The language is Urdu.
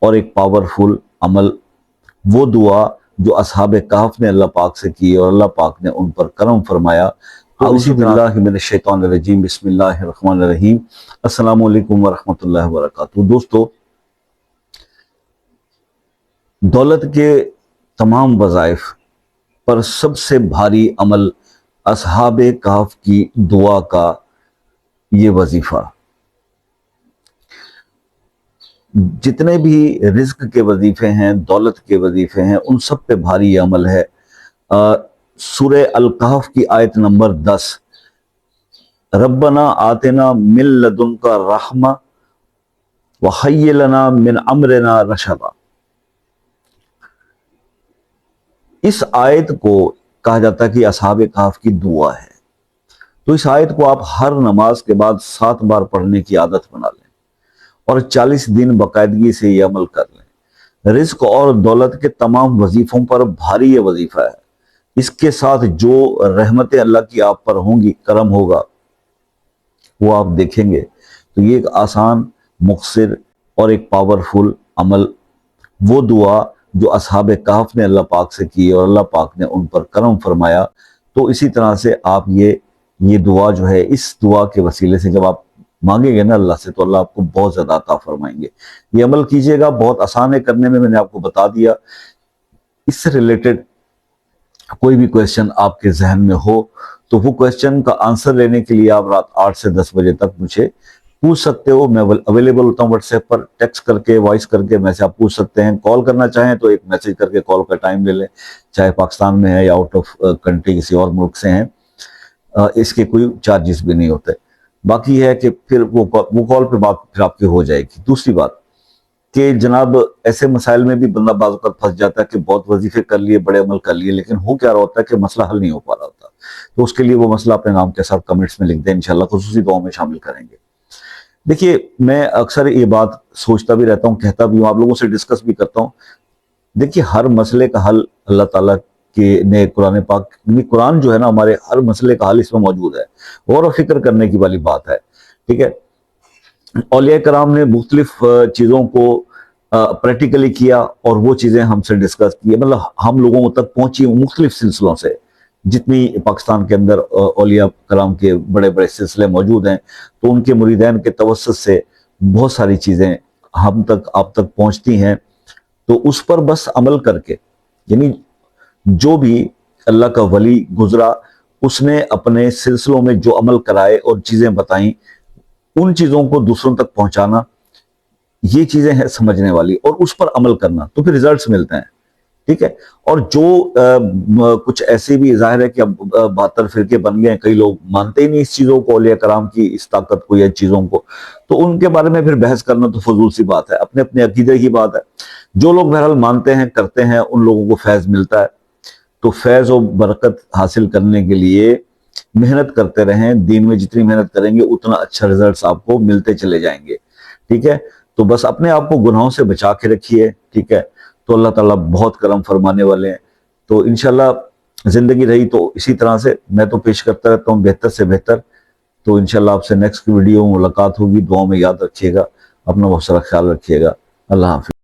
اور ایک پاورفل عمل، وہ دعا جو اصحاب کہف نے اللہ پاک سے کی اور اللہ پاک نے ان پر کرم فرمایا۔ تو اسی باللہ من الشیطان الرجیم، بسم اللہ الرحمن الرحیم۔ السلام علیکم ورحمۃ اللہ وبرکاتہ۔ دوستو، دولت کے تمام وظائف پر سب سے بھاری عمل اصحاب کہف کی دعا کا یہ وظیفہ۔ جتنے بھی رزق کے وظیفے ہیں، دولت کے وظیفے ہیں، ان سب پہ بھاری یہ عمل ہے۔ سورہ الکہف کی آیت نمبر 10، ربنا آتنا من لدنک رحمہ وہیئ لنا من امرنا رشدا۔ اس آیت کو کہا جاتا ہے کہ اصحاب کہف کی دعا ہے۔ تو اس آیت کو آپ ہر نماز کے بعد 7 بار پڑھنے کی عادت بنا لیں اور 40 دن باقاعدگی سے یہ عمل کر لیں۔ رزق اور دولت کے تمام وظیفوں پر بھاری یہ وظیفہ ہے۔ اس کے ساتھ جو رحمت اللہ کی آپ پر ہوں گی، کرم ہوگا، وہ آپ دیکھیں گے۔ تو یہ ایک آسان، مختصر اور ایک پاورفل عمل، وہ دعا جو اصحاب کہف نے اللہ پاک سے کی اور اللہ پاک نے ان پر کرم فرمایا۔ تو اسی طرح سے آپ یہ دعا جو ہے، اس دعا کے وسیلے سے جب آپ مانگیں گے نا اللہ سے، تو اللہ آپ کو بہت زیادہ عطا فرمائیں گے۔ یہ عمل کیجئے گا، بہت آسان ہے کرنے میں نے آپ کو بتا دیا۔ اس سے ریلیٹڈ کوئی بھی کویسچن آپ کے ذہن میں ہو تو وہ کویسچن کا آنسر لینے کے لیے آپ رات 8 سے 10 بجے تک مجھے پوچھ سکتے ہو۔ میں اویلیبل ہوتا ہوں واٹس ایپ پر، ٹیکسٹ کر کے، وائس کر کے میں سے آپ پوچھ سکتے ہیں۔ کال کرنا چاہیں تو ایک میسج کر کے کال کا ٹائم لے لیں، چاہے پاکستان میں ہے یا آؤٹ آف کنٹری کسی اور ملک سے ہیں، اس کے کوئی چارجز بھی نہیں ہوتے۔ باقی ہے کہ پھر وہ کال پہ بات پھر آپ کی ہو جائے گی۔ دوسری بات کہ جناب، ایسے مسائل میں بھی بندہ بعض اوقات پھنس جاتا ہے کہ بہت وظیفے کر لیے، بڑے عمل کر لیے، لیکن ہو کیا رہا ہوتا ہے کہ مسئلہ حل نہیں ہو پا رہا ہوتا۔ تو اس کے لیے وہ مسئلہ اپنے نام کے ساتھ کمنٹس میں لکھ دیں، انشاءاللہ خصوصی دعاؤں میں شامل کریں گے۔ دیکھیے، میں اکثر یہ بات سوچتا بھی رہتا ہوں، کہتا بھی ہوں، آپ لوگوں سے ڈسکس بھی کرتا ہوں۔ دیکھیے، ہر مسئلے کا حل اللہ تعالیٰ نے قرآن پاک، قرآن جو ہے نا، ہمارے ہر مسئلے کا حل اس میں موجود ہے۔ غور و فکر کرنے کی والی بات ہے، ٹھیک ہے۔ اولیاء کرام نے مختلف چیزوں کو پریکٹیکلی کیا اور وہ چیزیں ہم سے ڈسکس کی، مطلب ہم لوگوں تک پہنچی مختلف سلسلوں سے۔ جتنی پاکستان کے اندر اولیاء کرام کے بڑے بڑے سلسلے موجود ہیں، تو ان کے مریدین کے توسط سے بہت ساری چیزیں ہم تک، آپ تک پہنچتی ہیں۔ تو اس پر بس عمل کر کے، یعنی جو بھی اللہ کا ولی گزرا، اس نے اپنے سلسلوں میں جو عمل کرائے اور چیزیں بتائیں، ان چیزوں کو دوسروں تک پہنچانا، یہ چیزیں ہیں سمجھنے والی، اور اس پر عمل کرنا، تو پھر ریزلٹس ملتے ہیں، ٹھیک ہے۔ اور جو کچھ ایسے بھی ظاہر ہے کہ اب 72 فرقے بن گئے ہیں، کئی لوگ مانتے ہی نہیں اس چیزوں کو، اولیاء کرام کی اس طاقت کو یا چیزوں کو، تو ان کے بارے میں پھر بحث کرنا تو فضول سی بات ہے، اپنے اپنے عقیدے کی بات ہے۔ جو لوگ بہرحال مانتے ہیں، کرتے ہیں، ان لوگوں کو فیض ملتا ہے۔ تو فیض و برکت حاصل کرنے کے لیے محنت کرتے رہیں، دین میں جتنی محنت کریں گے اتنا اچھا رزلٹس آپ کو ملتے چلے جائیں گے، ٹھیک ہے۔ تو بس اپنے آپ کو گناہوں سے بچا کے رکھیے، ٹھیک ہے۔ تو اللہ تعالیٰ بہت کرم فرمانے والے ہیں۔ تو انشاءاللہ زندگی رہی تو اسی طرح سے میں تو پیش کرتا رہتا ہوں بہتر سے بہتر۔ تو انشاءاللہ آپ سے نیکسٹ ویڈیو میں ملاقات ہوگی۔ دعاؤں میں یاد رکھیے گا، اپنا بہت سارا خیال رکھیے گا۔ اللہ حافظ۔